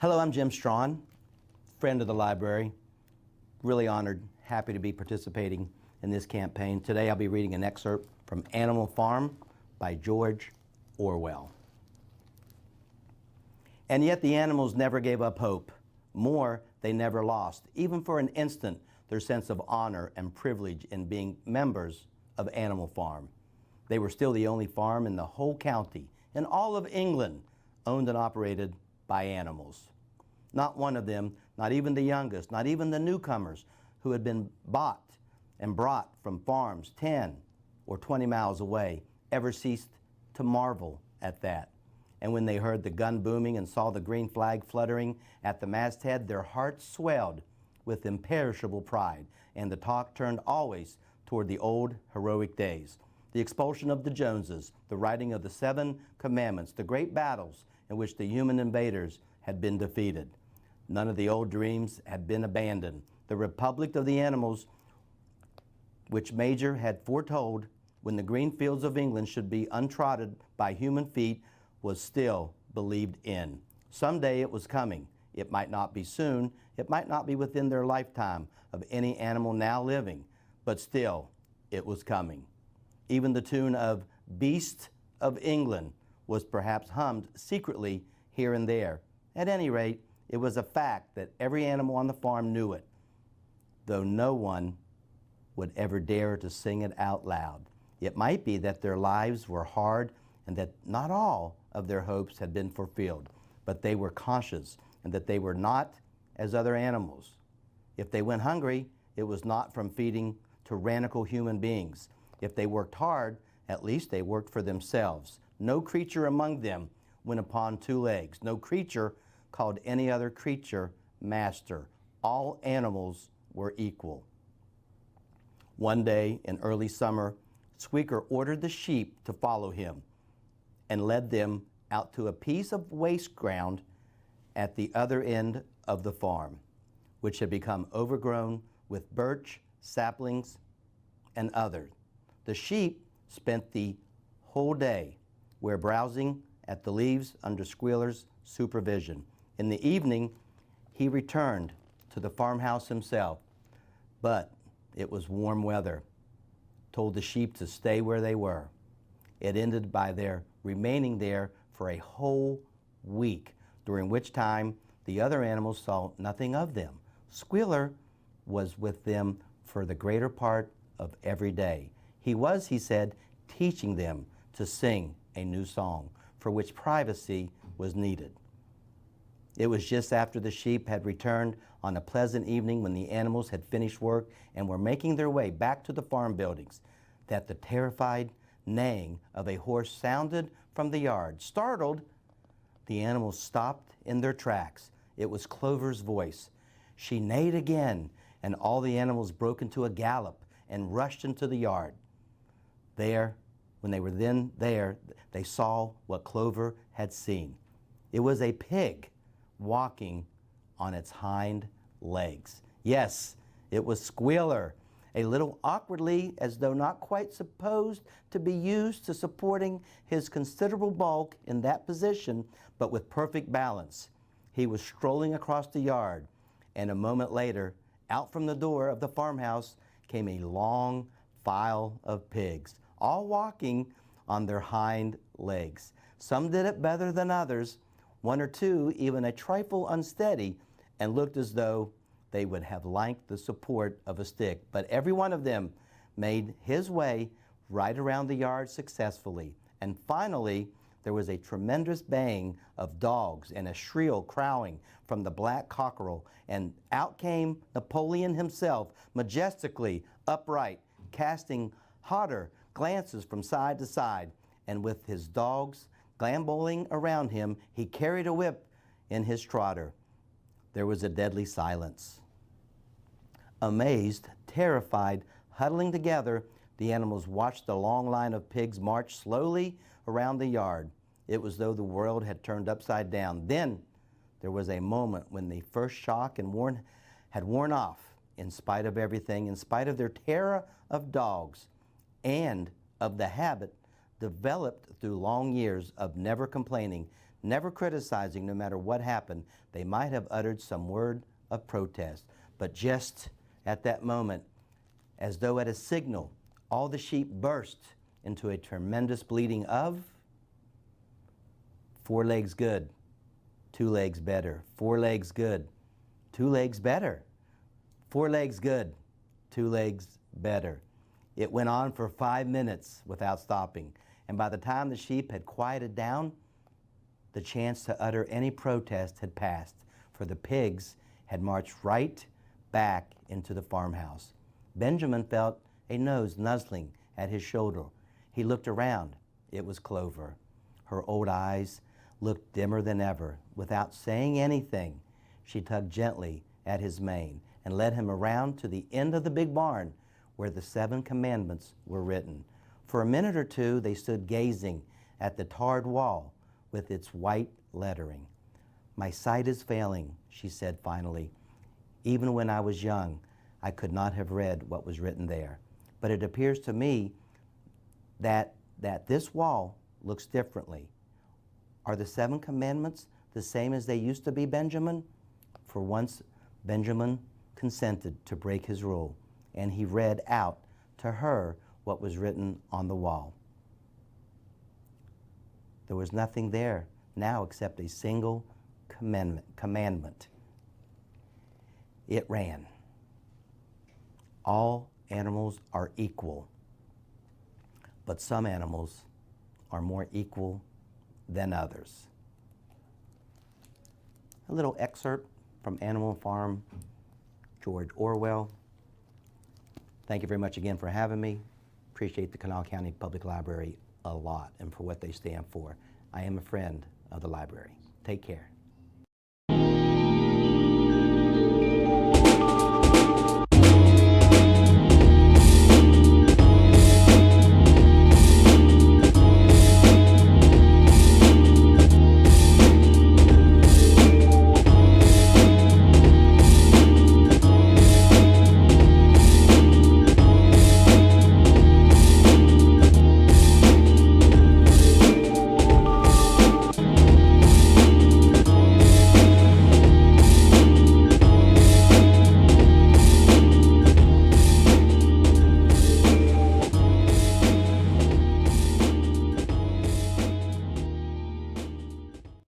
Hello, I'm Jim Strawn, friend of the library. Really honored, happy to be participating in this campaign. Today I'll be reading an excerpt from Animal Farm by George Orwell. And yet the animals never gave up hope. More, they never lost, even for an instant, their sense of honor and privilege in being members of Animal Farm. They were still the only farm in the whole county, in all of England, owned and operated by animals. Not one of them, not even the youngest, not even the newcomers who had been bought and brought from farms 10 or 20 miles away, ever ceased to marvel at that. And when they heard the gun booming and saw the green flag fluttering at the masthead, their hearts swelled with imperishable pride, and the talk turned always toward the old heroic days. The expulsion of the Joneses, the writing of the 7 commandments, the great battles in which the human invaders had been defeated. None of the old dreams had been abandoned. The republic of the animals, which Major had foretold when the green fields of England should be untrodden by human feet, was still believed in. Someday it was coming. It might not be soon. It might not be within their lifetime of any animal now living, but still it was coming. Even the tune of Beast of England was perhaps hummed secretly here and there. At any rate, it was a fact that every animal on the farm knew it, though no one would ever dare to sing it out loud. It might be that their lives were hard and that not all of their hopes had been fulfilled, but they were conscious and that they were not as other animals. If they went hungry, it was not from feeding tyrannical human beings. If they worked hard, at least they worked for themselves. No creature among them went upon 2 legs. No creature called any other creature master. All animals were equal. One day in early summer, Squeaker ordered the sheep to follow him and led them out to a piece of waste ground at the other end of the farm, which had become overgrown with birch, saplings, and others. The sheep spent the whole day where browsing at the leaves under Squealer's supervision. In the evening, he returned to the farmhouse himself, but it was warm weather, told the sheep to stay where they were. It ended by their remaining there for a whole week, during which time the other animals saw nothing of them. Squealer was with them for the greater part of every day. He was, he said, teaching them to sing a new song, for which privacy was needed. It was just after the sheep had returned on a pleasant evening when the animals had finished work and were making their way back to the farm buildings that the terrified neighing of a horse sounded from the yard. Startled, the animals stopped in their tracks. It was Clover's voice. She neighed again, and all the animals broke into a gallop and rushed into the yard. There, when they were then there, they saw what Clover had seen. It was a pig walking on its hind legs. Yes, it was Squealer, a little awkwardly, as though not quite supposed to be used to supporting his considerable bulk in that position, but with perfect balance. He was strolling across the yard, and a moment later, out from the door of the farmhouse came a long file of pigs, all walking on their hind legs. Some did it better than others, 1 or 2 even a trifle unsteady, and looked as though they would have liked the support of a stick. But every one of them made his way right around the yard successfully. And finally, there was a tremendous baying of dogs and a shrill crowing from the black cockerel, and out came Napoleon himself, majestically upright, casting hotter glances from side to side, and with his dogs gamboling around him, he carried a whip in his trotter. There was a deadly silence. Amazed, terrified, huddling together, the animals watched the long line of pigs march slowly around the yard. It was as though the world had turned upside down. Then there was a moment when the first shock had worn off, in spite of everything, in spite of their terror of dogs and of the habit developed through long years of never complaining, never criticizing. No matter what happened, they might have uttered some word of protest. But just at that moment, as though at a signal, all the sheep burst into a tremendous bleating of 4 legs good, 2 legs better, 4 legs good, 2 legs better, 4 legs good, 2 legs better. It went on for 5 minutes without stopping, and by the time the sheep had quieted down, the chance to utter any protest had passed, for the pigs had marched right back into the farmhouse. Benjamin felt a nose nuzzling at his shoulder. He looked around. It was Clover. Her old eyes looked dimmer than ever. Without saying anything, she tugged gently at his mane and led him around to the end of the big barn where the 7 commandments were written. For a minute or two, they stood gazing at the tarred wall with its white lettering. "My sight is failing," she said finally. "Even when I was young, I could not have read what was written there. But it appears to me that this wall looks differently. Are the 7 commandments the same as they used to be, Benjamin?" For once, Benjamin consented to break his rule, and he read out to her what was written on the wall. There was nothing there now except a single commandment. It ran, "All animals are equal, but some animals are more equal than others." A little excerpt from Animal Farm, George Orwell. Thank you very much again for having me. Appreciate the Kanawha County Public Library a lot and for what they stand for. I am a friend of the library. Take care.